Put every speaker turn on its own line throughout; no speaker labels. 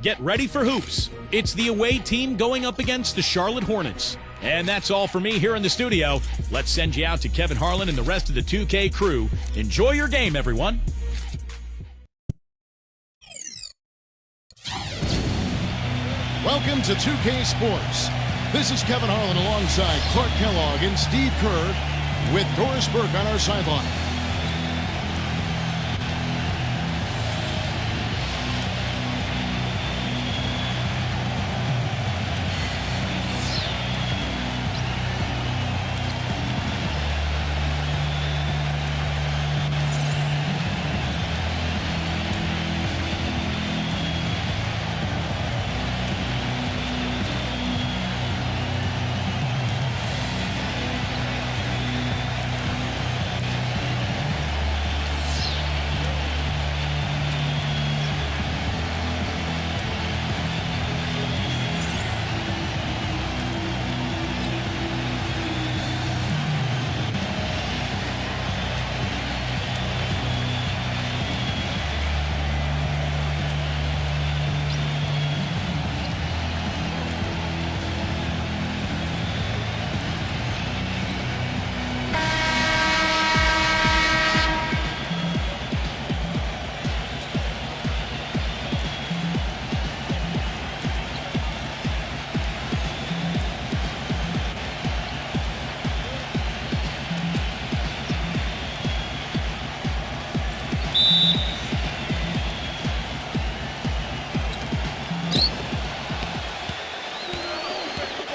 get ready for hoops. It's the away team going up against the Charlotte Hornets. And that's all for me here in the studio. Let's send you out to Kevin Harlan and the rest of the 2K crew. Enjoy your game, everyone.
Welcome to 2K Sports. This is Kevin Harlan alongside Clark Kellogg and Steve Kerr with Doris Burke on our sideline.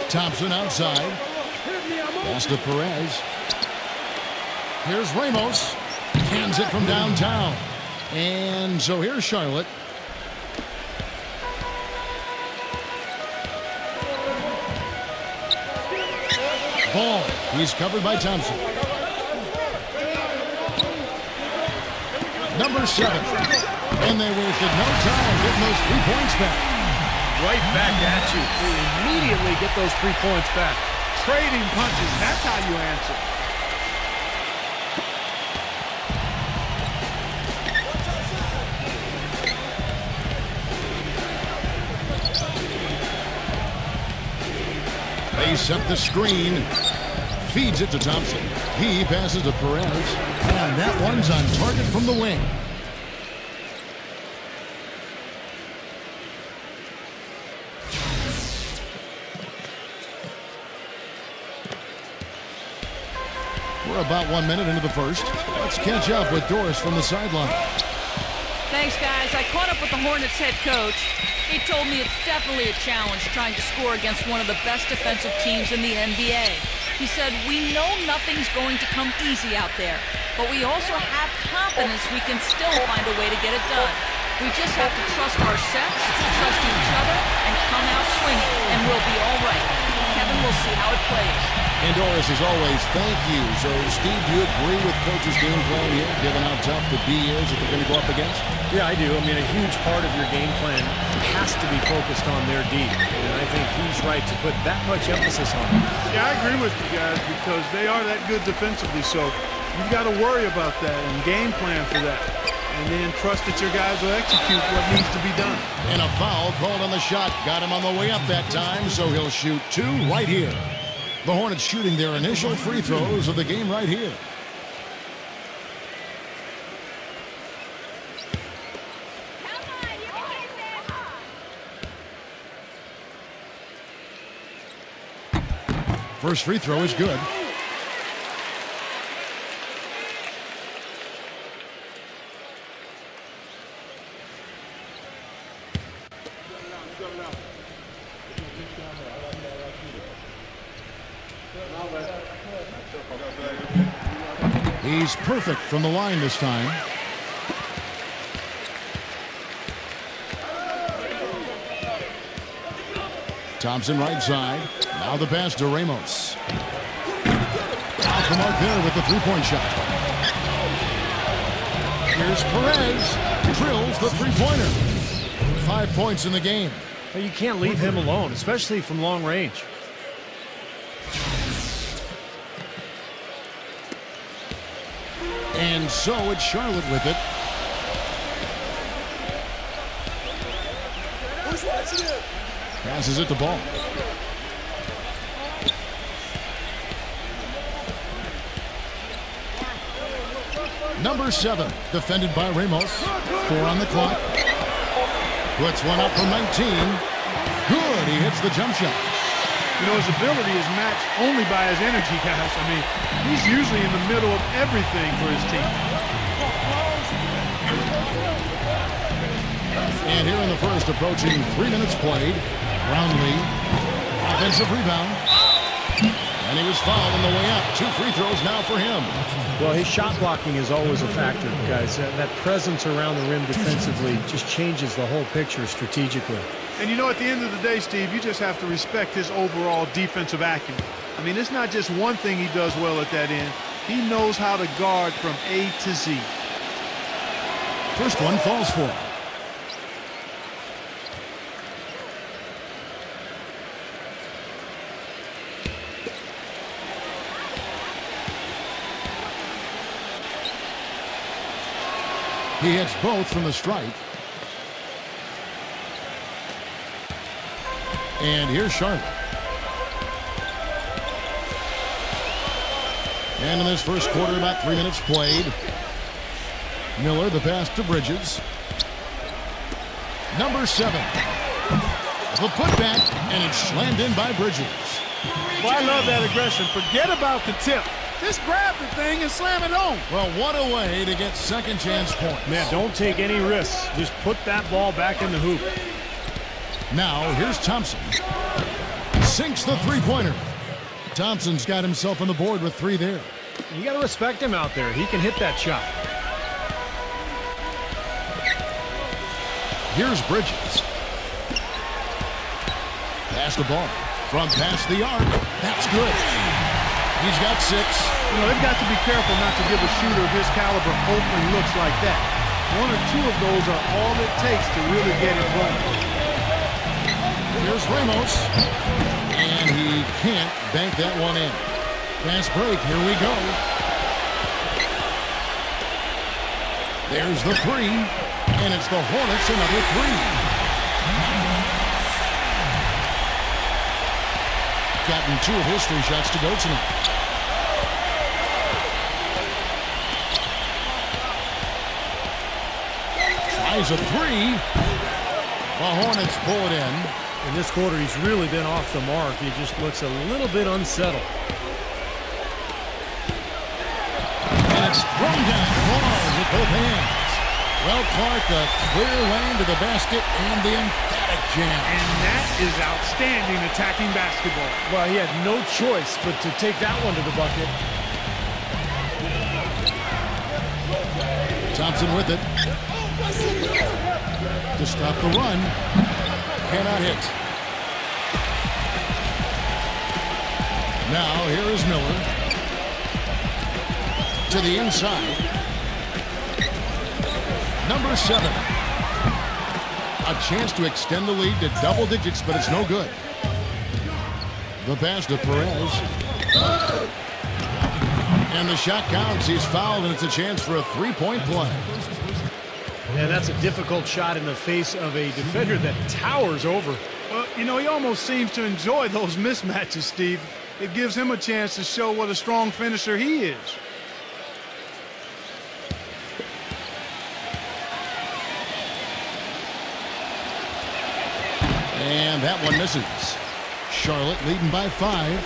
Thompson outside. Pass to Perez. Here's Ramos. Cans it from downtown. And so here's Charlotte. Ball. He's covered by Thompson. Number 7. And they wasted no time getting those 3 points back.
Right back at you. They immediately get those 3 points back.
Trading punches, that's how you answer.
They set the screen. Feeds it to Thompson. He passes to Perez. And that one's on target from the wing. We're about 1 minute into the first. Let's catch up with Doris from the sideline.
Thanks, guys. I caught up with the Hornets head coach. He told me it's definitely a challenge trying to score against one of the best defensive teams in the NBA. He said, we know nothing's going to come easy out there, but we also have confidence we can still find a way to get it done. We just have to trust our sets, trust each other, and come out swinging, and we'll be all right. Kevin, we'll see how it plays.
And Doris, as always, thank you. So, Steve, do you agree with Coach's game plan here, given how tough the D is that they're going to go up against?
Yeah, I do. I mean, a huge part of your game plan has to be focused on their D. And I think he's right to put that much emphasis on it.
Yeah, I agree with you guys because they are that good defensively. So you've got to worry about that and game plan for that. And then trust that your guys will execute what needs to be done.
And a foul called on the shot. Got him on the way up that time, so he'll shoot 2 right here. The Hornets shooting their initial free throws of the game right here. First free throw is good. He's perfect from the line this time. Thompson right side. Now the pass to Ramos. Off the mark there with the three-point shot. Here's Perez. Drills the three-pointer. 5 points in the game.
You can't leave him alone, especially from long range.
And so it's Charlotte with it. Passes it to Ball. Number 7, defended by Ramos. 4 on the clock. Puts one up from 19. Good, he hits the jump shot.
You know, his ability is matched only by his energy, guys. I mean, he's usually in the middle of everything for his team.
And here in the first, approaching 3 minutes played. Brownlee, offensive rebound. And he was fouled on the way up. 2 free throws now for him.
Well, his shot blocking is always a factor, guys. That presence around the rim defensively just changes the whole picture strategically.
And you know, at the end of the day, Steve, you just have to respect his overall defensive acumen. I mean, it's not just one thing he does well at that end. He knows how to guard from A to Z.
First one falls for him. He hits both from the stripe. And here's Charlotte. And in this first quarter, about 3 minutes played. Miller, the pass to Bridges. Number 7. The putback, and it's slammed in by Bridges.
Well, I love that aggression. Forget about the tip. Just grab the thing and slam it home.
Well, what a way to get second chance points.
Man, don't take any risks. Just put that ball back in the hoop.
Now, here's Thompson. Sinks the three-pointer. Thompson's got himself on the board with 3 there.
You got to respect him out there. He can hit that shot.
Here's Bridges. Pass the ball. From past the arc. That's good. He's got 6.
You know, they've got to be careful not to give a shooter of his caliber open looks like that. 1 or 2 of those are all it takes to really get it running.
Here's Ramos. And he can't bank that one in. Fast break. Here we go. There's the 3. And it's the Hornets another 3. Gotten 2 of his 3 shots to go tonight. Tries a 3. The Hornets pull it in.
In this quarter, he's really been off the mark. He just looks a little bit unsettled.
And it's thrown down hard with both hands. Well, Clark, a clear lane to the basket and the emphatic jam.
And that is outstanding attacking basketball.
Well, he had no choice but to take that one to the bucket.
Thompson with it. To stop the run. Cannot hit. Now, here is Miller. To the inside. Number 7. A chance to extend the lead to double digits, but it's no good. The pass to Perez. And the shot counts. He's fouled, and it's a chance for a 3-point play.
And that's a difficult shot in the face of a defender that towers over.
Well, you know, he almost seems to enjoy those mismatches, Steve. It gives him a chance to show what a strong finisher he is.
And that one misses. Charlotte leading by 5.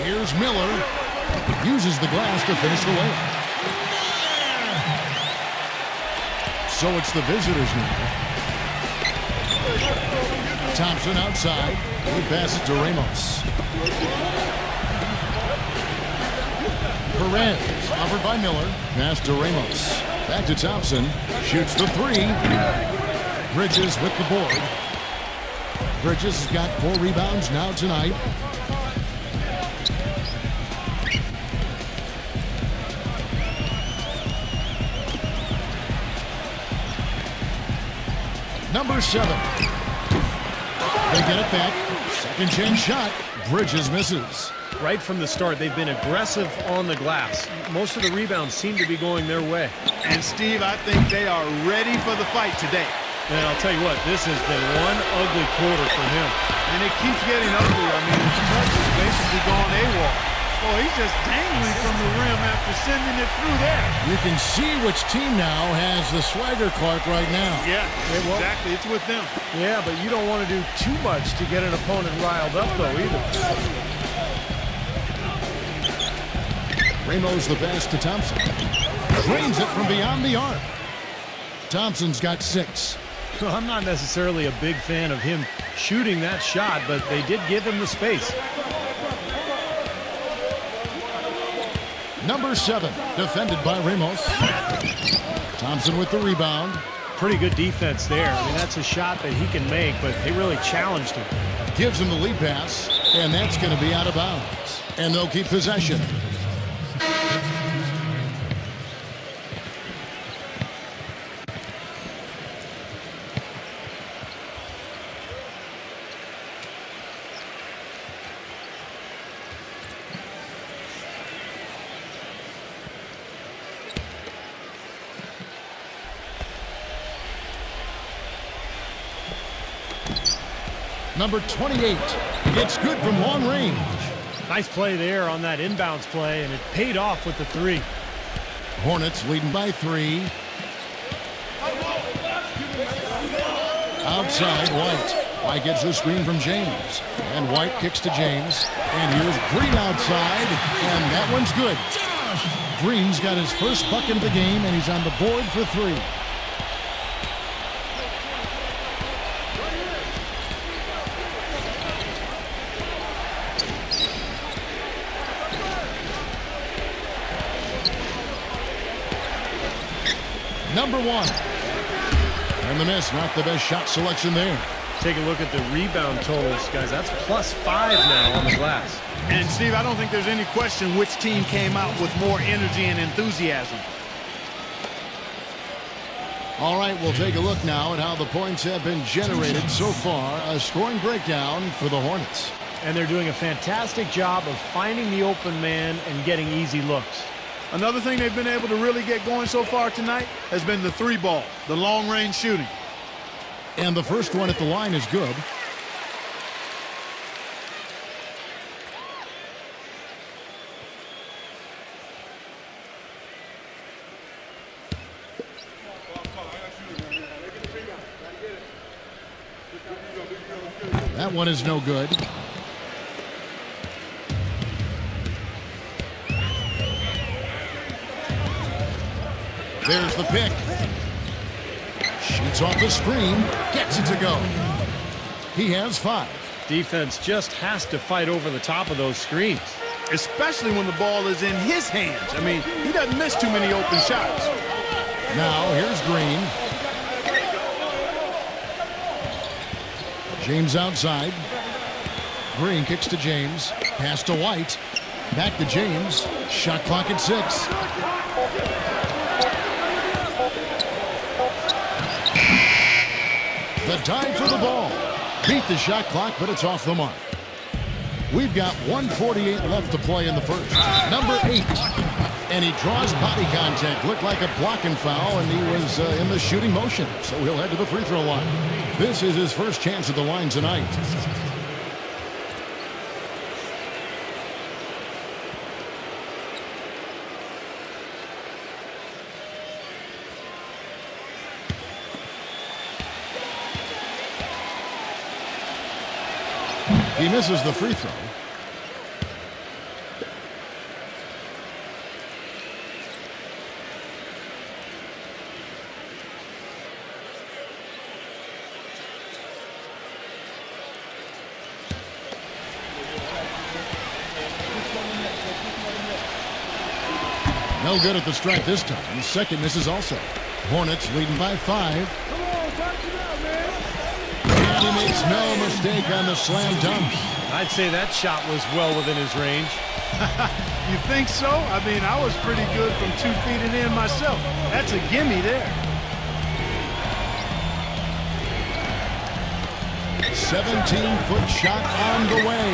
Here's Miller. Uses the glass to finish the layup. So it's the visitors now. Thompson outside. He passes to Ramos. Perez offered by Miller. Pass to Ramos. Back to Thompson. Shoots the 3. Bridges with the board. Bridges has got 4 rebounds now tonight. Number 7. They get it back. Second chance shot. Bridges misses.
Right from the start, they've been aggressive on the glass. Most of the rebounds seem to be going their way.
And Steve, I think they are ready for the fight today.
And I'll tell you what, this has been one ugly quarter for him.
And it keeps getting ugly. I mean, his touch is basically gone AWOL. Oh, he's just dangling from the rim after sending it through there.
You can see which team now has the swagger cart right now.
Yeah, exactly. It's with them.
Yeah, but you don't want to do too much to get an opponent riled up, though, either.
Ramos the pass to Thompson. Drains it from beyond the arc. Thompson's got 6.
Well, I'm not necessarily a big fan of him shooting that shot, but they did give him the space.
Number 7, defended by Ramos. Thompson with the rebound.
Pretty good defense there. I mean, that's a shot that he can make, but they really challenged him.
Gives him the lead pass, and that's going to be out of bounds. And they'll keep possession. Number 28, it's good from long range.
Nice play there on that inbounds play, and it paid off with the 3.
Hornets leading by 3. Outside, White. White gets the screen from James. And White kicks to James. And here's Green outside, and that one's good. Green's got his first bucket of the game, and he's on the board for 3. Number 1. And the miss, not the best shot selection there.
Take a look at the rebound totals, guys. That's +5 now on the glass.
And, Steve, I don't think there's any question which team came out with more energy and enthusiasm.
All right, we'll take a look now at how the points have been generated so far. A scoring breakdown for the Hornets.
And they're doing a fantastic job of finding the open man and getting easy looks.
Another thing they've been able to really get going so far tonight has been the 3-ball, the long-range shooting.
And the first one at the line is good. That one is no good. There's the pick. Shoots off the screen. Gets it to go. He has 5.
Defense just has to fight over the top of those screens.
Especially when the ball is in his hands. I mean, he doesn't miss too many open shots.
Now, here's Green. James outside. Green kicks to James. Pass to White. Back to James. Shot clock at 6. The dive for the ball. Beat the shot clock, but it's off the mark. We've got 1:48 left to play in the first. Number 8. And he draws body contact. Looked like a blocking foul, and he was in the shooting motion. So he'll head to the free throw line. This is his first chance at the line tonight. He misses the free throw. No good at the strike this time. Second misses also. Hornets leading by 5. And he makes no mistake on the slam dunk.
I'd say that shot was well within his range.
You think so? I mean, I was pretty good from 2 feet and in myself. That's a gimme there.
17-foot shot on the way.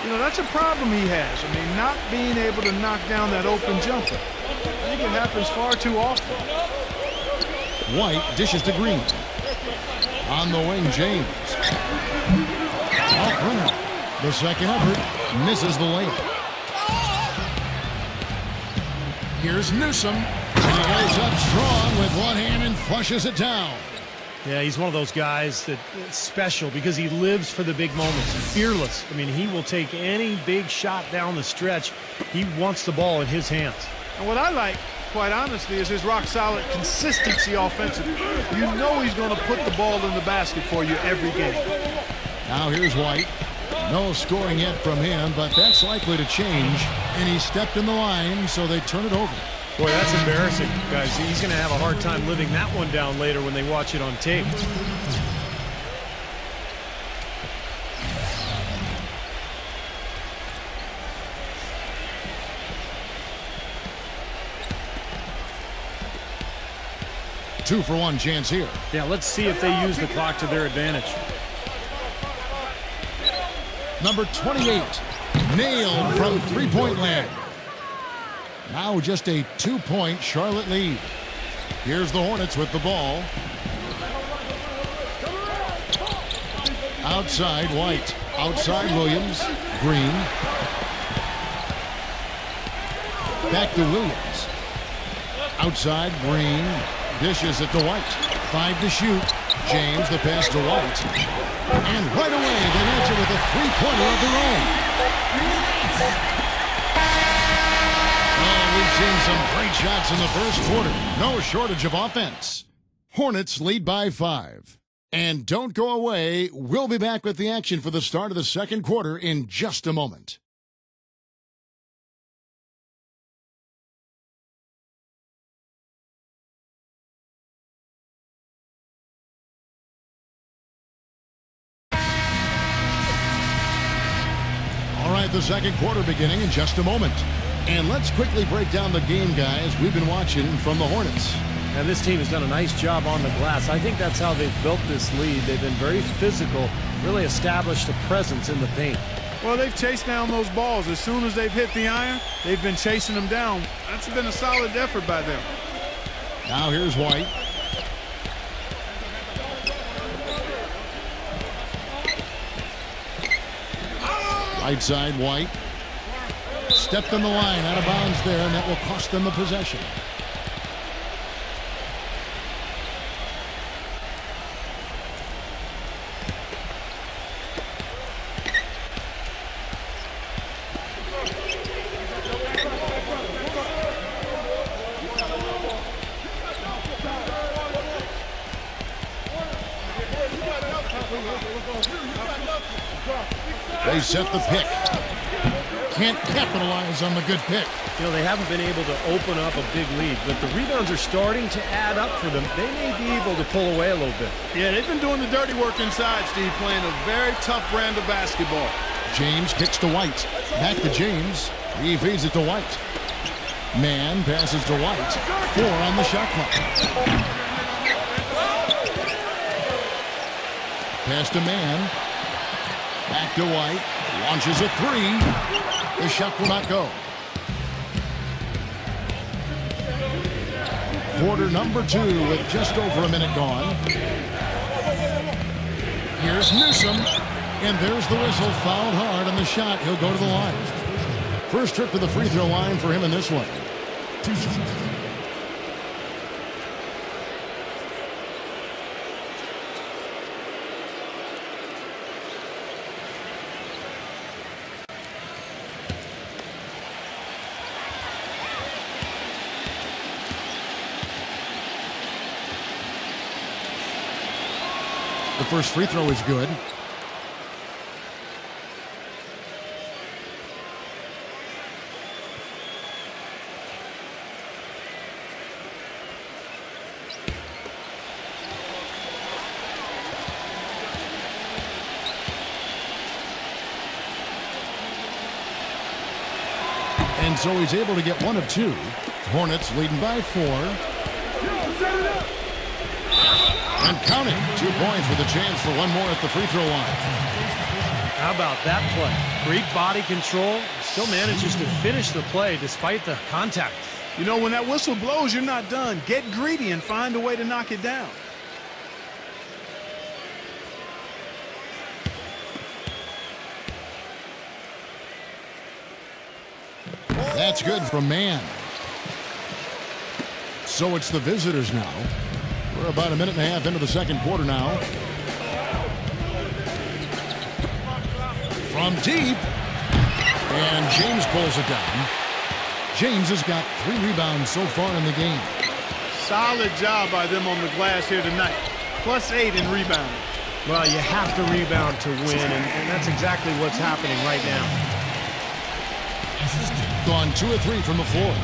You know, that's a problem he has. I mean, not being able to knock down that open jumper. I think it happens far too often.
White dishes to Green. On the wing, James. Out Brown. The second effort misses the layup. Here's Newsom. He goes up strong with one hand and flushes it down.
Yeah, he's one of those guys that's special because he lives for the big moments. Fearless. I mean, he will take any big shot down the stretch. He wants the ball in his hands.
And what I like, quite honestly, is his rock-solid consistency offensively. You know he's going to put the ball in the basket for you every game.
Now here's White. No scoring yet from him, but that's likely to change. And he stepped in the line, so they turn it over.
Boy, that's embarrassing, guys. He's going to have a hard time living that one down later when they watch it on tape.
Two for one chance here.
Yeah, let's see if they use the clock to their advantage.
Number 28, nailed from three-point land. Now just a 2-point Charlotte lead. Here's the Hornets with the ball. Outside White. Outside Williams. Green. Back to Williams. Outside Green. Dishes it to White. 5 to shoot. James, the pass to White. And right away they answer with a three-pointer of their own. We've seen some great shots in the first quarter. No shortage of offense. Hornets lead by 5. And don't go away. We'll be back with the action for the start of the second quarter in just a moment. All right, the second quarter beginning in just a moment. And let's quickly break down the game, guys, we've been watching from the Hornets.
And this team has done a nice job on the glass. I think that's how they've built this lead. They've been very physical, really established a presence in the paint.
Well, they've chased down those balls. As soon as they've hit the iron, they've been chasing them down. That's been a solid effort by them.
Now here's White. Right side, White. Stepped in the line, out of bounds there, and that will cost them the possession. They set the pick. Can't capitalize on the good pick.
You know, they haven't been able to open up a big lead, but the rebounds are starting to add up for them. They may be able to pull away a little bit.
Yeah, they've been doing the dirty work inside, Steve, playing a very tough brand of basketball.
James kicks to White. Back to James. He feeds it to White. Man passes to White. 4 on the shot clock. Pass to Man. Back to White. Launches a 3. The shot will not go. Quarter number 2 with just over a minute gone. Here's Newsom. And there's the whistle. Fouled hard on the shot. He'll go to the line. First trip to the free throw line for him in this one. The first free throw is good. And so he's able to get 1 of 2. Hornets leading by 4. And counting. 2 points with a chance for 1 more at the free throw line.
How about that play? Great body control. Still manages to finish the play despite the contact.
You know, when that whistle blows, you're not done. Get greedy and find a way to knock it down.
That's good from man. So it's the visitors now. We're about a minute and a half into the second quarter now. From deep. And James pulls it down. James has got 3 rebounds so far in the game.
Solid job by them on the glass here tonight. +8 in rebounding.
Well, you have to rebound to win, and that's exactly what's happening right now.
Gone 2 of 3 from the floor.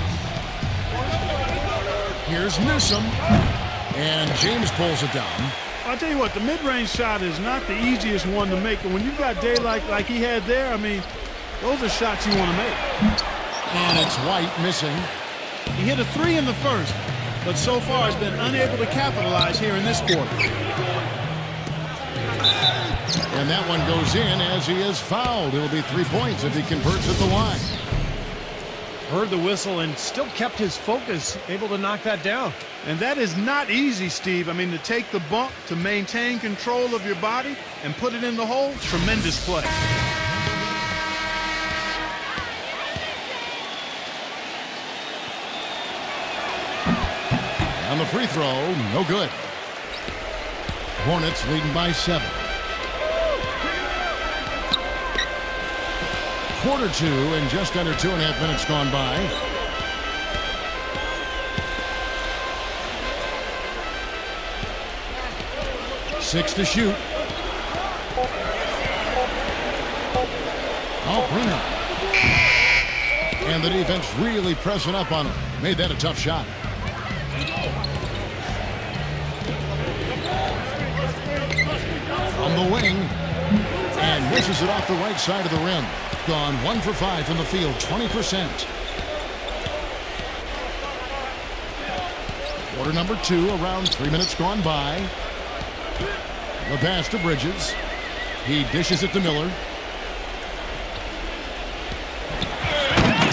Here's Newsom. And James pulls it down.
I'll tell you what, the mid-range shot is not the easiest one to make. But when you've got daylight like he had there, I mean, those are shots you want to make.
And it's White missing.
He hit a 3 in the first, but so far has been unable to capitalize here in this quarter.
And that one goes in as he is fouled. It'll be 3 points if he converts at the line.
Heard the whistle and still kept his focus, able to knock that down.
And that is not easy, Steve. I mean, to take the bump, to maintain control of your body, and put it in the hole, tremendous play.
On the free throw, no good. Hornets leading by 7. Quarter 2 and just under 2.5 minutes gone by. Six to shoot. Oh, Bruno. And the defense really pressing up on him. Made that a tough shot. From the wing. And misses it off the right side of the rim. Gone 1 for 5 from the field, 20%. Quarter number 2, around 3 minutes gone by. The pass to Bridges. He dishes it to Miller.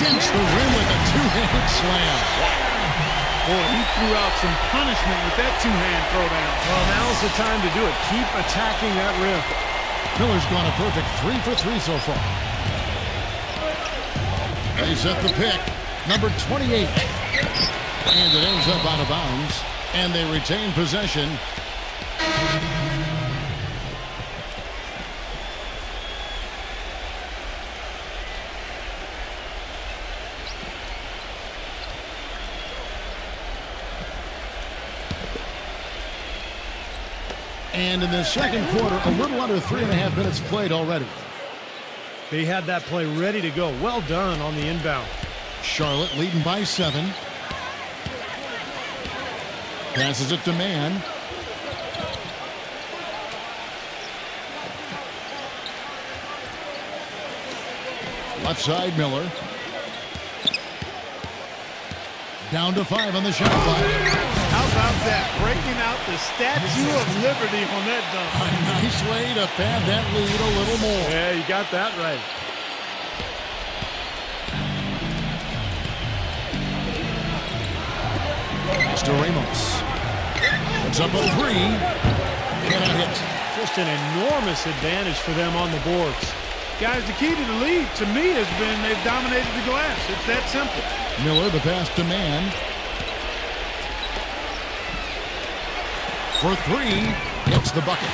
Dinks the rim with a 2-handed slam.
Boy, he threw out some punishment with that 2-hand throwdown.
Well, now's the time to do it. Keep attacking that rim.
Miller's gone a perfect 3 for 3 so far. They set the pick. Number 28. And it ends up out of bounds. And they retain possession. And in the second quarter, a little under 3.5 minutes played already.
They had that play ready to go. Well done on the inbound.
Charlotte leading by 7. Passes it to Man. Left side, Miller. Down to 5 on the shot clock.
How about that? Breaking out the Statue of Liberty on that dunk.
A nice way to pad that lead a little more.
Yeah, you got that right.
Mr. Ramos. It's up a 3. Cannot hit.
Just an enormous advantage for them on the boards.
Guys, the key to the lead, to me, has been they've dominated the glass. It's that simple.
Miller, the pass to Man. For 3, hits the bucket.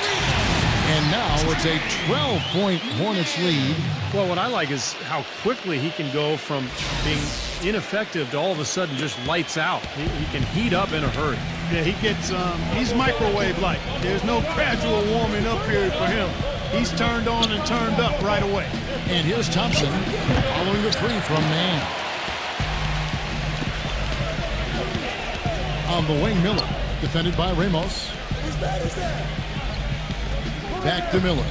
And now it's a 12-point Hornets lead.
Well, what I like is how quickly he can go from being ineffective to all of a sudden just lights out. He can heat up in a hurry.
Yeah, he gets, he's microwave-like. There's no gradual warming up period for him. He's turned on and turned up right away.
And here's Thompson following the 3 from Man. On the wing, Miller, defended by Ramos. Back to Miller.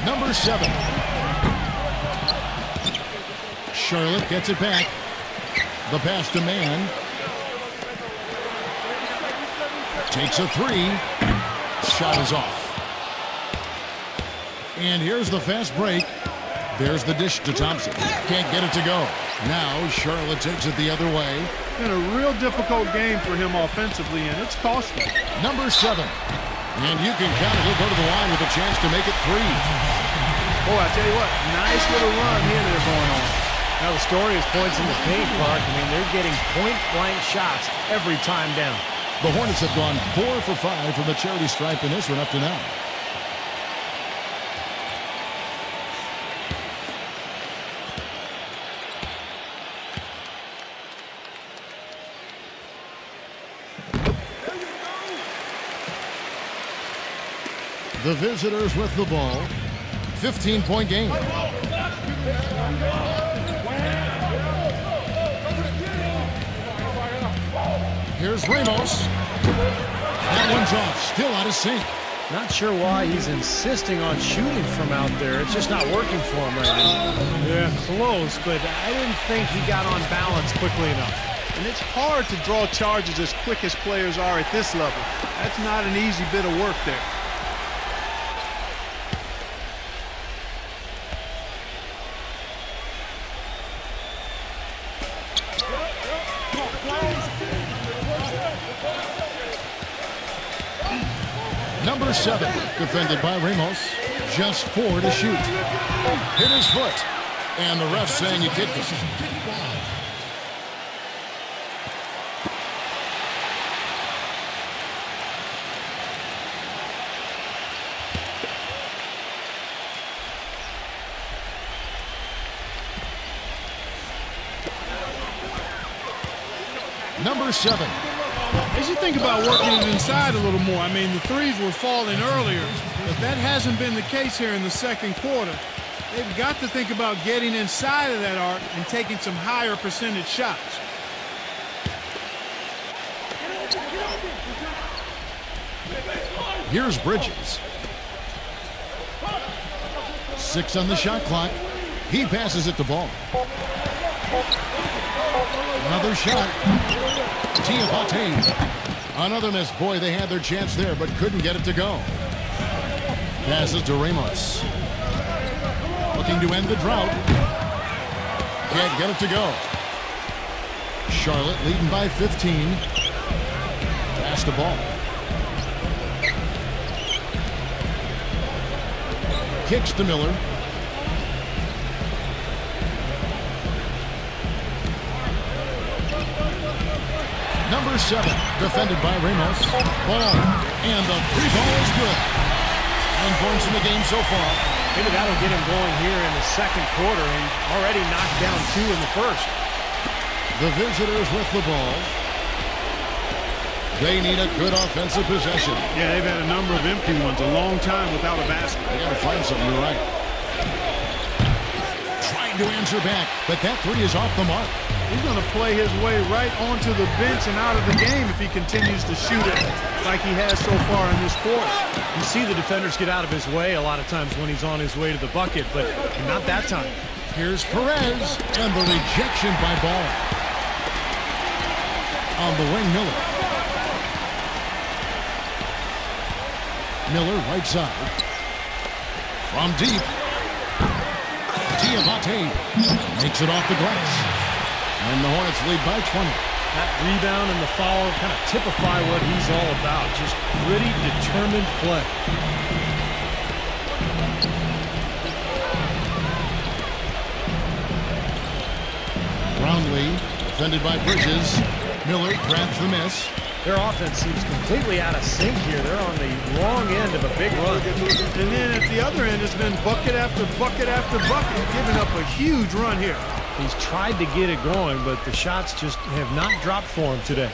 Number 7. Charlotte gets it back. The pass to Man. Takes a 3. Shot is off. And here's the fast break. There's the dish to Thompson. Can't get it to go. Now Charlotte takes it the other way.
Been a real difficult game for him offensively, and it's costly.
Number 7. And you can count it. He'll go to the line with a chance to make it 3.
Boy, I tell you what, nice little run here they're going on.
Now the story is points in the paint, Clark. I mean, they're getting point-blank shots every time down.
The Hornets have gone 4 for 5 from the charity stripe in this one up to now. The visitors with the ball. 15-point game. Here's Ramos. That one's off. Still out of sync.
Not sure why he's insisting on shooting from out there. It's just not working for him right now.
Yeah, close, but I didn't think he got on balance quickly enough. And it's hard to draw charges as quick as players are at this level. That's not an easy bit of work there.
Number 7, defended by Ramos. Just 4 to shoot. Hit his foot. And the ref saying you kicked it. Number 7.
As you think about working it inside a little more, I mean, the threes were falling earlier, but that hasn't been the case here in the second quarter. They've got to think about getting inside of that arc and taking some higher percentage shots.
Here's Bridges. 6 on the shot clock. He passes it to Ball. Another shot. Diabate. Another miss. Boy, they had their chance there, but couldn't get it to go. Passes to Ramos. Looking to end the drought. Can't get it to go. Charlotte leading by 15. Pass the ball. Kicks to Miller. Number 7, defended by Ramos. Ball. And the free ball is good. 9 points in the game so far.
Maybe that'll get him going here in the second quarter. He already knocked down 2 in the first.
The visitors with the ball. They need a good offensive possession.
Yeah, they've had a number of empty ones, a long time without a basket.
They got to find something, you're right. Trying to answer back, but that 3 is off the mark.
He's going to play his way right onto the bench and out of the game if he continues to shoot it like he has so far in this quarter.
You see the defenders get out of his way a lot of times when he's on his way to the bucket, but not that time.
Here's Perez, and the rejection by Ball. On the wing, Miller. Miller, right side. From deep. Diabate makes it off the glass. And the Hornets lead by 20.
That rebound and the foul kind of typify what he's all about. Just gritty, determined play.
Brownlee, defended by Bridges. Miller grabs the miss.
Their offense seems completely out of sync here. They're on the wrong end of a big run.
And then at the other end, it's been bucket after bucket after bucket, giving up a huge run here.
He's tried to get it going, but the shots just have not dropped for him today.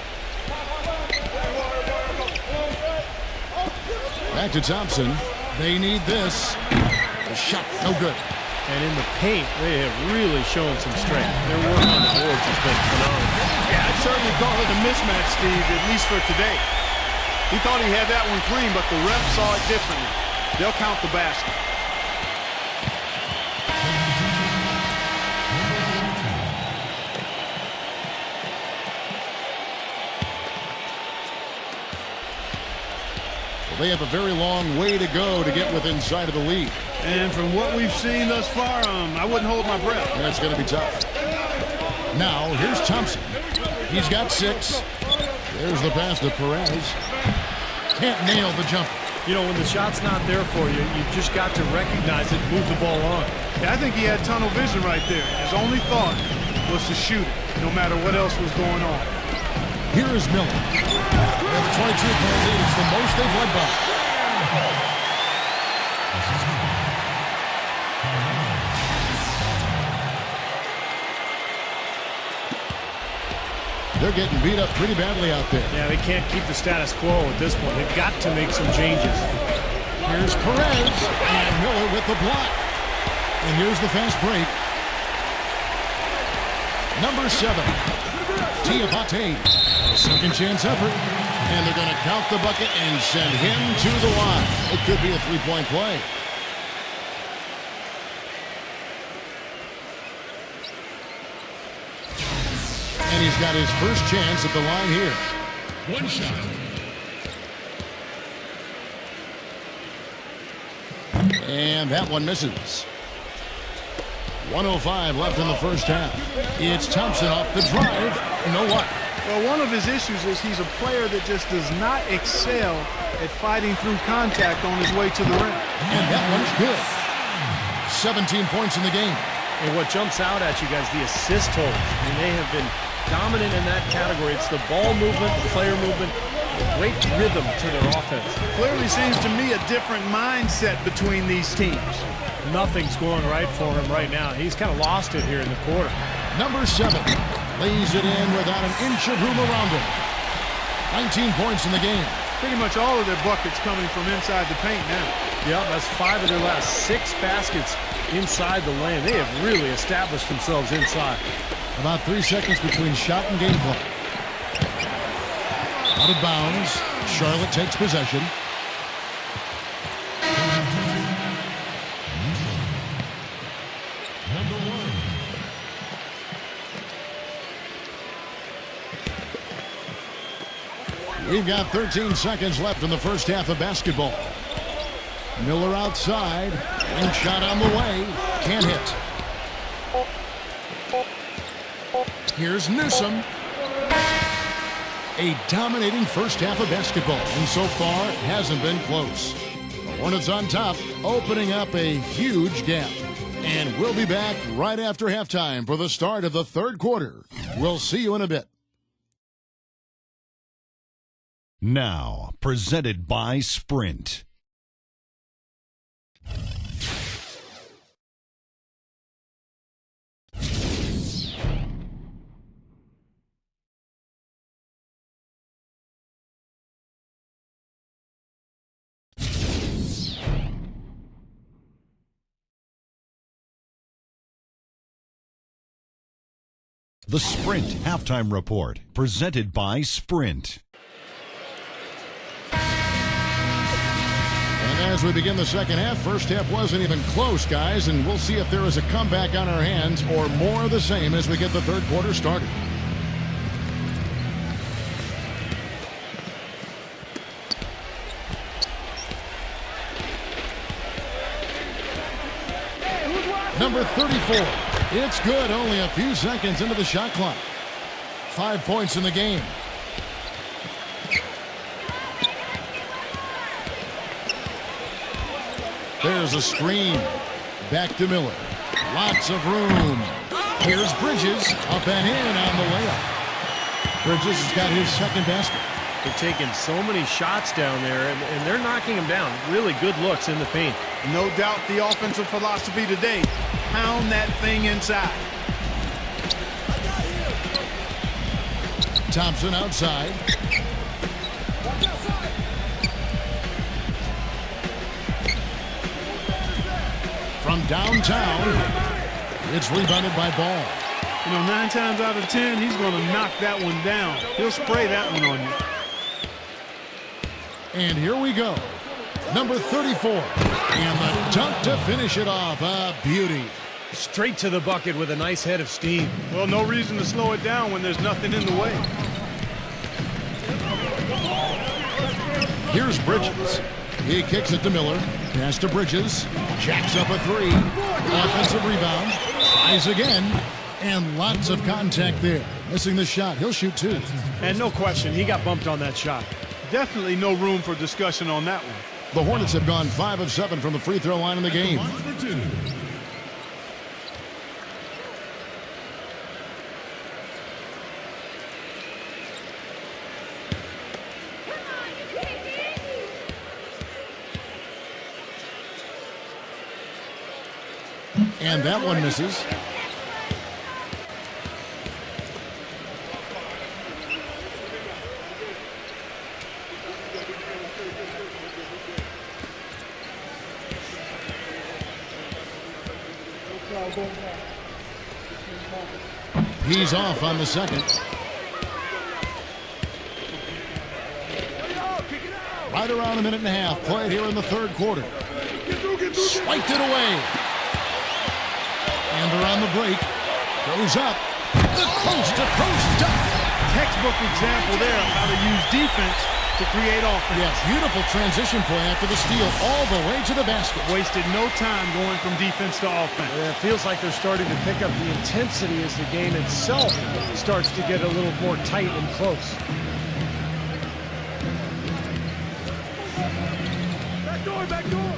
Back to Thompson. They need this. The shot, no good.
And in the paint, they have really shown some strength. Their work on the boards has been phenomenal.
Yeah, I'd certainly call it a mismatch, Steve, at least for today. He thought he had that one clean, but the ref saw it differently. They'll count the basket.
They have a very long way to go to get within sight of the lead.
And from what we've seen thus far, I wouldn't hold my breath.
That's going to be tough. Now, here's Thompson. He's got 6. There's the pass to Perez. Can't nail the jumper.
You know, when the shot's not there for you, you've just got to recognize it, move the ball on.
Yeah, I think he had tunnel vision right there. His only thought was to shoot it, no matter what else was going on.
Here is Miller. They have a 22-point lead. It's the most they've led by. They're getting beat up pretty badly out there.
Yeah, they can't keep the status quo at this point. They've got to make some changes.
Here's Perez, and Miller with the block. And here's the fast break. Number 7, Tiapate. Second chance effort. And they're going to count the bucket and send him to the line. It could be a three-point play. And he's got his first chance at the line here. One shot. And that one misses. 1:05 left in the first half. It's Thompson off the drive. No luck.
Well, one of his issues is he's a player that just does not excel at fighting through contact on his way to the rim.
And that one's good. 17 points in the game.
And what jumps out at you guys, the assist totals. I mean, they have been dominant in that category. It's the ball movement, the player movement, great rhythm to their offense.
Clearly seems to me a different mindset between these teams.
Nothing's going right for him right now. He's kind of lost it here in the quarter.
Number 7 lays it in without an inch of room around him. 19 points in the game.
Pretty much all of their buckets coming from inside the paint now.
Yep, that's 5 of their last 6 baskets inside the lane. They have really established themselves inside.
About 3 seconds between shot and game clock. Out of bounds. Charlotte takes possession. We've got 13 seconds left in the first half of basketball. Miller outside. And shot on the way. Can't hit. Here's Newsom. A dominating first half of basketball. And so far, it hasn't been close. The Hornets on top, opening up a huge gap. And we'll be back right after halftime for the start of the third quarter. We'll see you in a bit.
Now, presented by Sprint. The Sprint Halftime Report, presented by Sprint.
And as we begin the second half, first half wasn't even close, guys, and we'll see if there is a comeback on our hands or more of the same as we get the third quarter started. Number 34. It's good, only a few seconds into the shot clock. 5 points in the game. There's a screen. Back to Miller. Lots of room. Here's Bridges. Up and in on the layup. Bridges has got his second basket.
They're taking so many shots down there, and they're knocking them down. Really good looks in the paint.
No doubt the offensive philosophy today. Pound that thing inside.
Thompson outside. From downtown, it's rebounded by Ball.
You know, 9 times out of 10, he's going to knock that one down. He'll spray that one on you.
And here we go. Number 34. And the dunk to finish it off. A beauty.
Straight to the bucket with a nice head of steam.
Well, no reason to slow it down when there's nothing in the way.
Here's Bridges. He kicks it to Miller. Pass to Bridges. Jacks up a 3. Offensive rebound. Tries again. And lots of contact there. Missing the shot. He'll shoot 2.
And no question, he got bumped on that shot.
Definitely no room for discussion on that one.
The Hornets have gone 5 of 7 from the free throw line in the game. And that one misses. He's off on the second. Right around a minute and a half played here in the third quarter. Swiped it away. And they're on the break. Goes up. The coast-to-coast dunk.
Textbook example there of how to use defense to create offense.
Yes, beautiful transition play after the steal all the way to the basket.
Wasted no time going from defense to offense.
Yeah, it feels like they're starting to pick up the intensity as the game itself starts to get a little more tight and close.
Back door.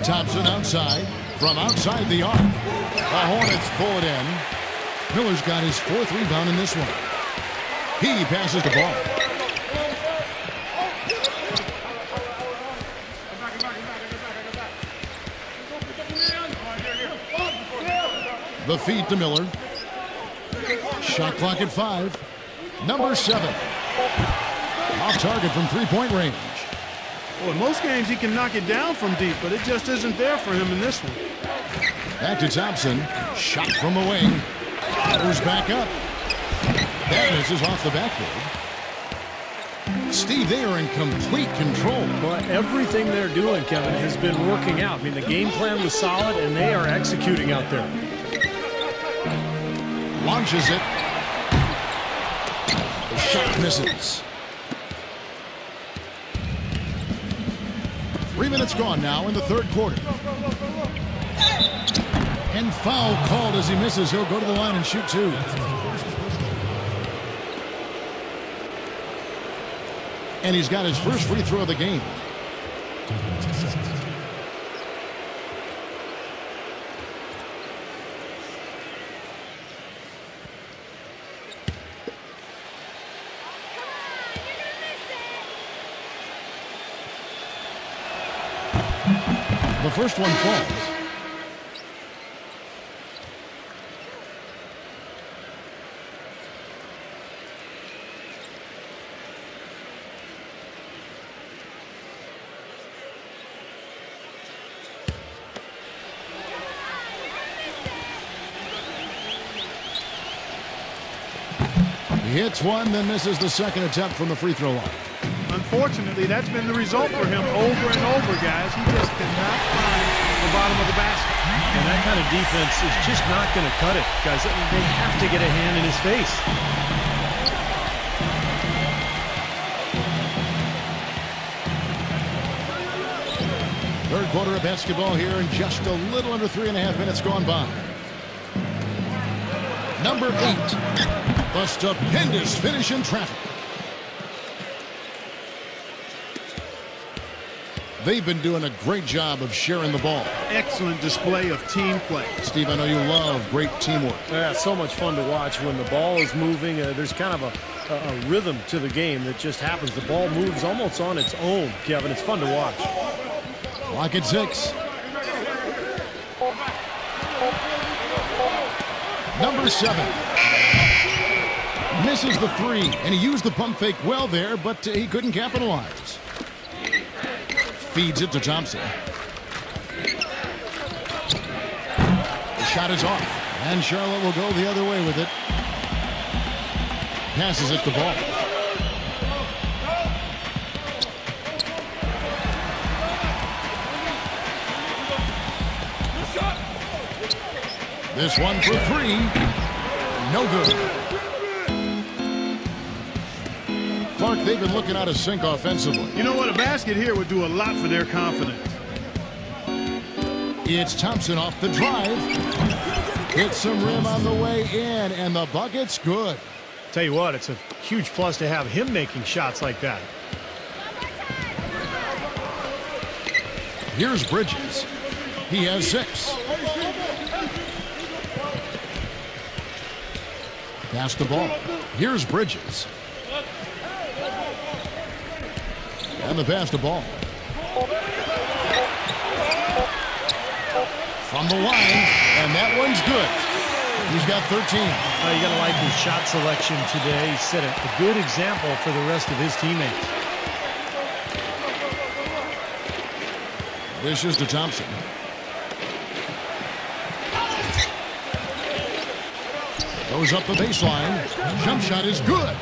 Thompson outside. From outside the arc. The Hornets pull it in. Miller's got his 4th rebound in this one. He passes the ball. The feed to Miller. Shot clock at 5. Number 7. Off target from three-point range.
Well, in most games he can knock it down from deep, but it just isn't there for him in this one.
Back to Thompson. Shot from the wing. Goes back up. That misses off the backboard. Steve, they are in complete control.
But everything they're doing, Kevin, has been working out. I mean, the game plan was solid, and they are executing out there.
Launches it. The shot misses. 3 minutes gone now in the third quarter. And foul called as he misses. He'll go to the line and shoot 2. And he's got his first free throw of the game. The first one falls. He hits one, then misses the second attempt from the free throw line.
Unfortunately, that's been the result for him over and over, guys. He just cannot find the bottom of the basket.
And that kind of defense is just not going to cut it, guys. I mean, they have to get a hand in his face.
Third quarter of basketball here, and just a little under 3.5 minutes gone by. Number 8, the stupendous finish in traffic. They've been doing a great job of sharing the ball.
Excellent display of team play.
Steve, I know you love great teamwork.
Yeah, so much fun to watch when the ball is moving. There's kind of a rhythm to the game that just happens. The ball moves almost on its own, Kevin. It's fun to watch.
Clock at 6. Number 7. Misses the 3, and he used the pump fake well there, but he couldn't capitalize. Feeds it to Thompson. The shot is off, and Charlotte will go the other way with it. Passes it the ball. This one for 3. No good. Clark, they've been looking out of sync offensively.
You know what? A basket here would do a lot for their confidence.
It's Thompson off the drive. Hits some rim on the way in, and the bucket's good.
Tell you what, it's a huge plus to have him making shots like that.
Here's Bridges. He has 6. Pass the ball. Here's Bridges. And the pass to ball. From the line, and that one's good. He's got 13.
You got to like his shot selection today. He set a good example for the rest of his teammates.
Dishes to Thompson. Goes up the baseline. Jump shot is good.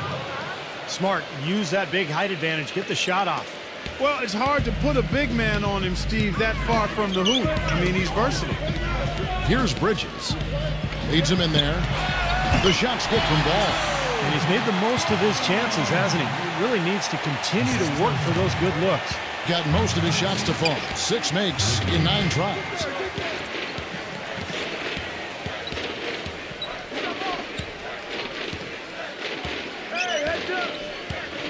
Smart. Use that big height advantage. Get the shot off.
Well, it's hard to put a big man on him, Steve, that far from the hoop. I mean, he's versatile.
Here's Bridges. Leads him in there. The shot's good from Ball.
And he's made the most of his chances, hasn't he? He really needs to continue to work for those good looks.
Got most of his shots to fall. 6 makes in 9 tries.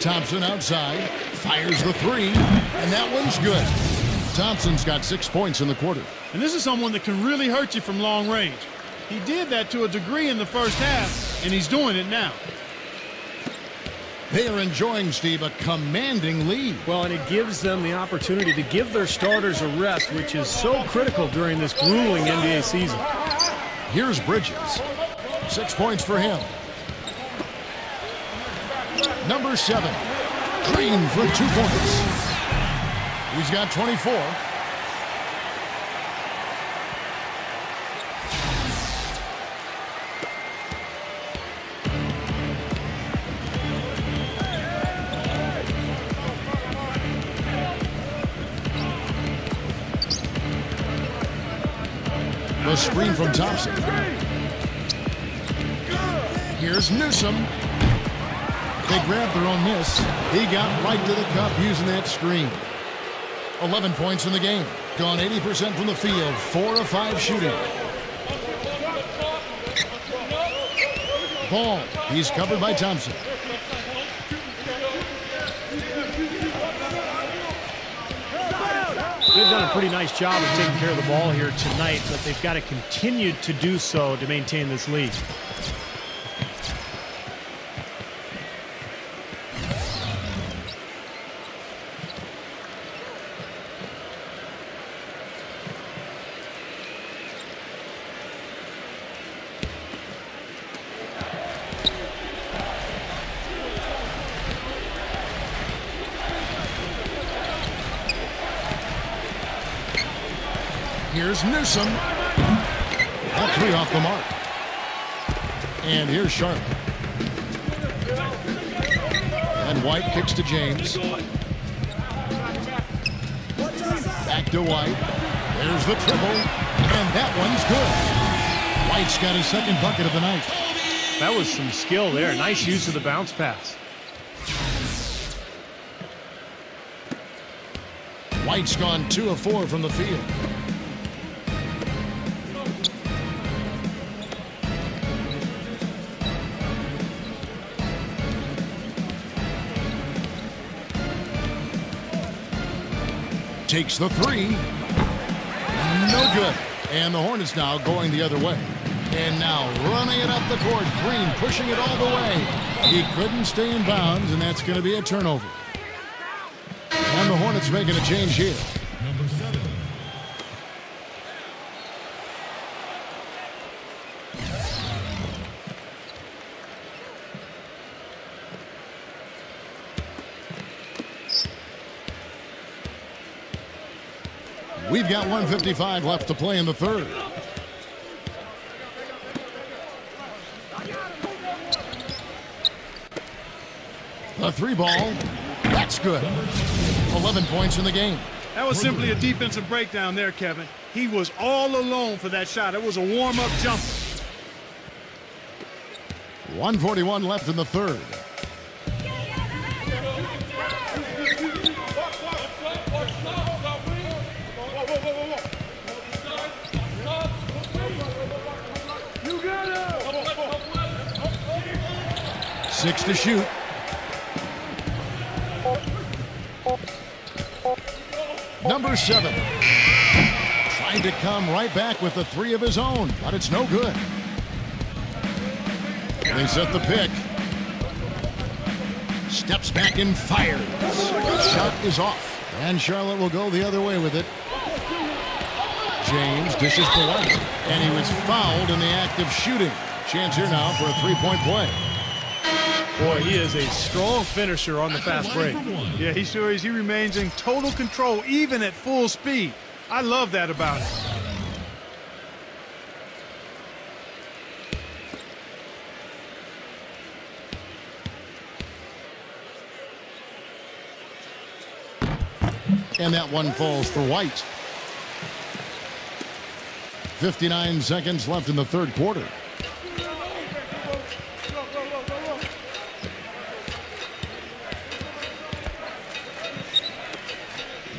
Thompson outside. Fires the 3. And that one's good. Thompson's got 6 points in the quarter.
And this is someone that can really hurt you from long range. He did that to a degree in the first half, and he's doing it now.
They are enjoying, Steve, a commanding lead.
Well, and it gives them the opportunity to give their starters a rest, which is so critical during this grueling NBA season.
Here's Bridges. 6 points for him. Number 7, Green for 2 points. He's got 24. The screen from Thompson. Here's Newsom. They grabbed their own miss. He got right to the cup using that screen. 11 points in the game. Gone 80% from the field. 4 of 5 shooting. Ball. He's covered by Thompson.
They've done a pretty nice job of taking care of the ball here tonight, but they've got to continue to do so to maintain this lead.
Here's Newsom. That 3 off the mark. And here's Charlotte. And White kicks to James. Back to White. There's the triple. And that one's good. White's got his 2nd bucket of the night.
That was some skill there. Nice use of the bounce pass.
White's gone 2 of 4 from the field. Takes the 3. No good. And the Hornets now going the other way. And now running it up the court. Green pushing it all the way. He couldn't stay in bounds, and that's going to be a turnover. And the Hornets making a change here.
Number 7.
We've got 1:55 left to play in the 3rd. The 3 ball. That's good. 11 points in the game.
That was simply a defensive breakdown there, Kevin. He was all alone for that shot. It was a warm-up jumper.
1:41 left in the 3rd. Six to shoot. Number 7. Trying to come right back with the 3 of his own, but it's no good. They set the pick. Steps back and fires. Shot is off. And Charlotte will go the other way with it. James dishes to White. And he was fouled in the act of shooting. Chance here now for a 3-point play.
Boy, he is a strong finisher on the fast break.
Yeah, he sure is. He remains in total control, even at full speed. I love that about him.
And that one falls for White. 59 seconds left in the third quarter.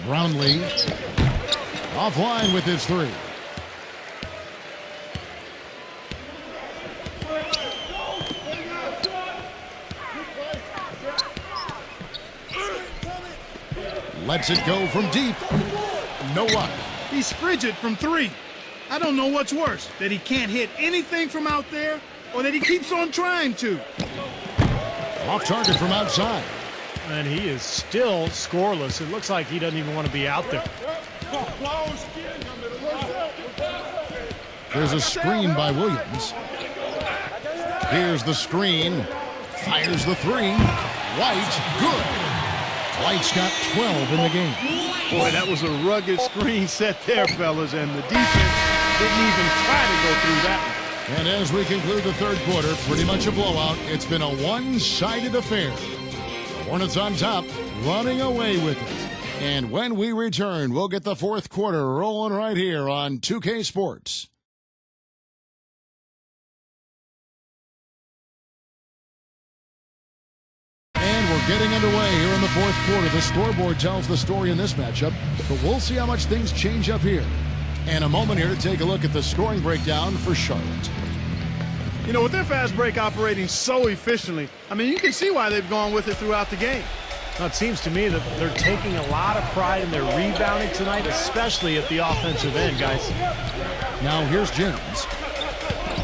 Brownlee offline with his 3. Lets it go from deep. No luck.
He's frigid from 3. I don't know what's worse, that he can't hit anything from out there or that he keeps on trying to.
Off target from outside.
And he is still scoreless. It looks like he doesn't even want to be out there.
There's a screen by Williams. Here's the screen. Fires the 3. White, good. White's got 12 in the game.
Boy, that was a rugged screen set there, fellas, and the defense didn't even try to go through that one.
And as we conclude the third quarter, pretty much a blowout. It's been a one-sided affair. The Hornets on top, running away with it. And when we return, we'll get the fourth quarter rolling right here on 2K Sports. And we're getting underway here in the fourth quarter. The scoreboard tells the story in this matchup, but we'll see how much things change up here. And a moment here to take a look at the scoring breakdown for Charlotte.
You know, with their fast break operating so efficiently, I mean, you can see why they've gone with it throughout the game.
Well, it seems to me that they're taking a lot of pride in their rebounding tonight, especially at the offensive end, guys.
Now here's James.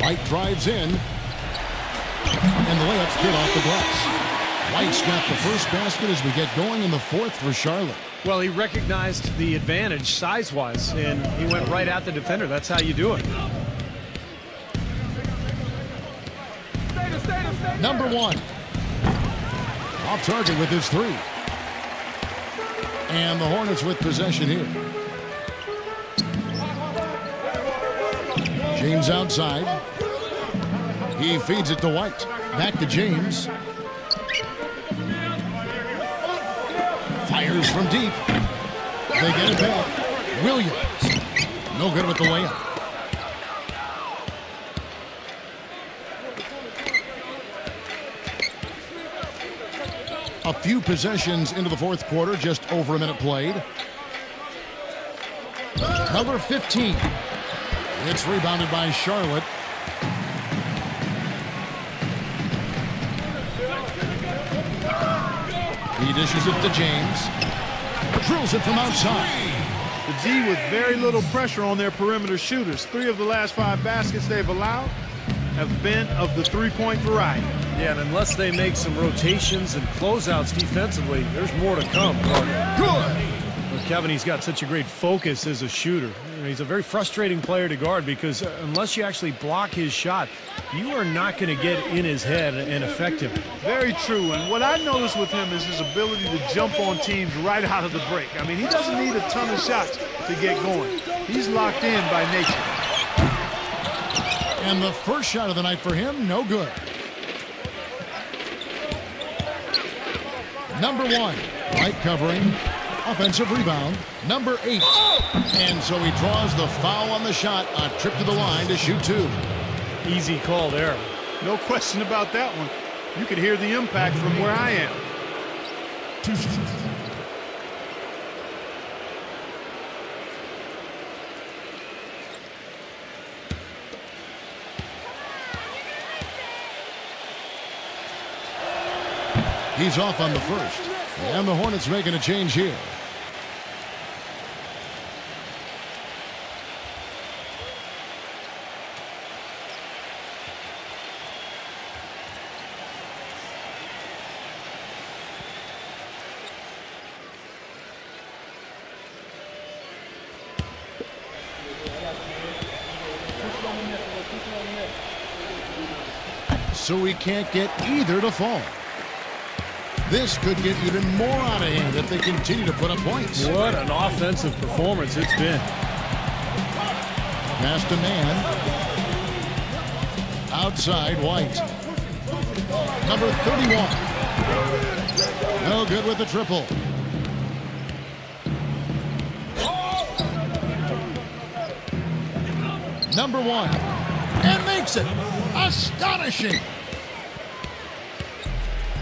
White drives in, and the layup's good off the glass. White's got the first basket as we get going in the fourth for Charlotte.
Well, he recognized the advantage size-wise, and he went right at the defender. That's how you do it.
Number 1. Off target with his 3. And the Hornets with possession here. James outside. He feeds it to White. Back to James. Fires from deep. They get it back. Williams. No good with the layup. A few possessions into the fourth quarter, just over a minute played. Number 15. It's rebounded by Charlotte. He dishes it to James. Drills it from outside.
The D with very little pressure on their perimeter shooters. 3 of the last 5 baskets they've allowed have been of the three-point variety.
Yeah, and unless they make some rotations and closeouts defensively, there's more to come.
Good.
Well, Kevin, he's got such a great focus as a shooter. You know, he's a very frustrating player to guard because unless you actually block his shot, you are not going to get in his head and affect him.
Very true, and what I noticed with him is his ability to jump on teams right out of the break. I mean, he doesn't need a ton of shots to get going. He's locked in by nature.
And the first shot of the night for him, no good. Number 1, White covering, offensive rebound. Number 8, and so he draws the foul on the shot, a trip to the line to shoot 2.
Easy call there.
No question about that one. You could hear the impact from where I am.
He's off on the first, and the Hornets making a change here. So we can't get either to fall. This could get even more out of hand if they continue to put up points.
What an offensive performance it's been.
Pass to man. Outside White. Number 31. No good with the triple. Number 1. And makes it. Astonishing.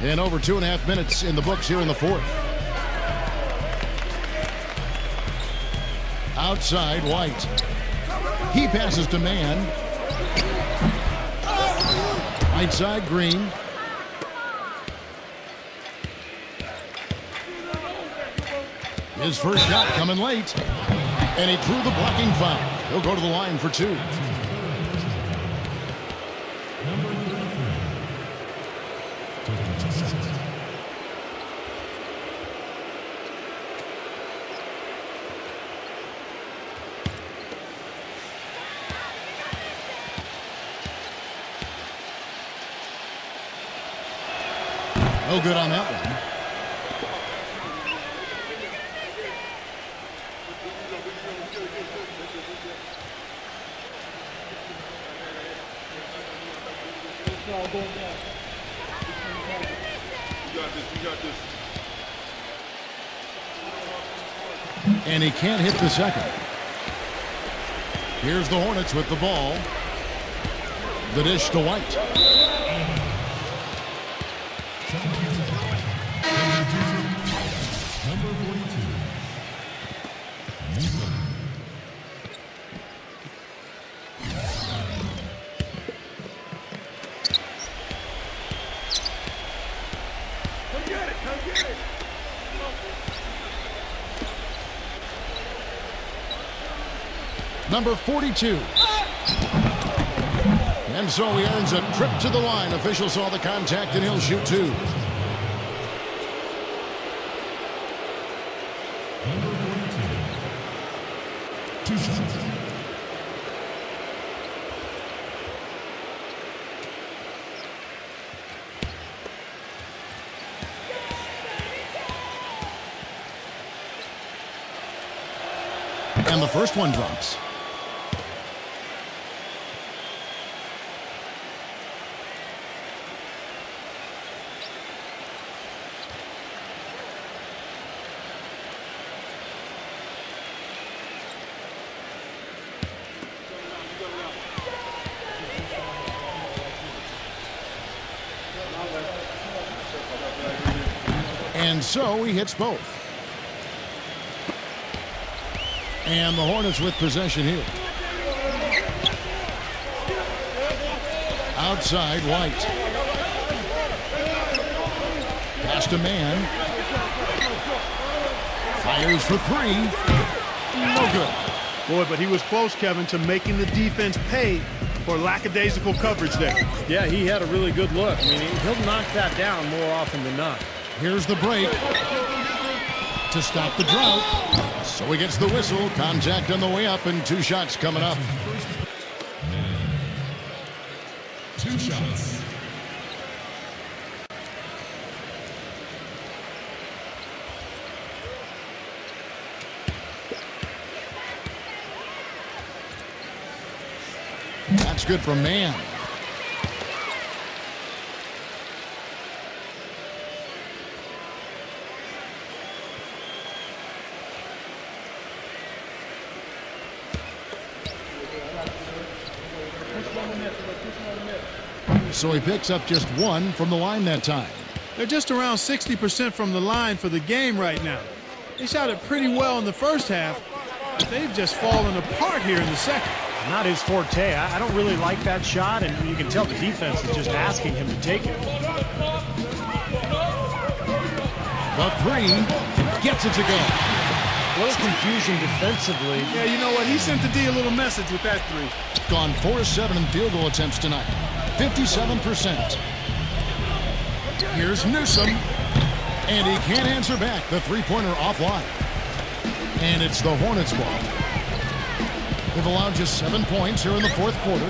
And over 2.5 minutes in the books here in the fourth. Outside White. He passes to man. Right side Green. His first shot coming late. And he drew the blocking foul. He'll go to the line for 2. No good on that one. And he can't hit the second. Here's the Hornets with the ball. The dish to White. Number 42. And so he earns a trip to the line. Officials saw the contact and he'll shoot 2.
Number 42. 2 shots.
And the first one drops. And so he hits both. And the Hornets with possession here. Outside White. Pass to man. Fires for 3. No good.
Boy, but he was close, Kevin, to making the defense pay for lackadaisical coverage there.
Yeah, he had a really good look. I mean, he'll knock that down more often than not.
Here's the break to stop the drought. So he gets the whistle. Contact on the way up and 2 shots coming up.
2 shots.
That's good for man. So he picks up just 1 from the line that time.
They're just around 60% from the line for the game right now. They shot it pretty well in the first half, but they've just fallen apart here in the second.
Not his forte. I don't really like that shot, and you can tell the defense is just asking him to take it.
The 3 gets it to go.
A little confusion defensively.
Yeah, you know what? He sent the D a little message with that 3.
Gone 4-7 in field goal attempts tonight. 57%. Here's Newsom. And he can't answer back. The 3-pointer offline. And it's the Hornets' ball. They've allowed just 7 points here in the fourth quarter.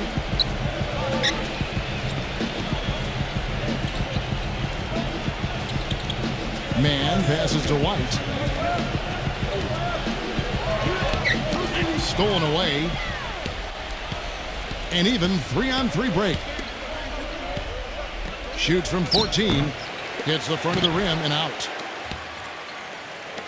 Man passes to White. Stolen away. And even 3-on-3 break. Shoots from 14. Hits the front of the rim and out.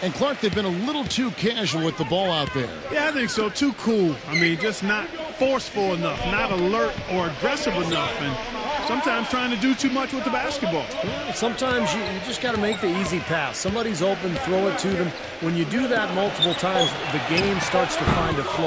And Clark, they've been a little too casual with the ball out there.
Yeah, I think so. Too cool. I mean, just not forceful enough, not alert or aggressive enough, and sometimes trying to do too much with the basketball.
Well, sometimes you just got to make the easy pass. Somebody's open, throw it to them. When you do that multiple times, the game starts to find a flow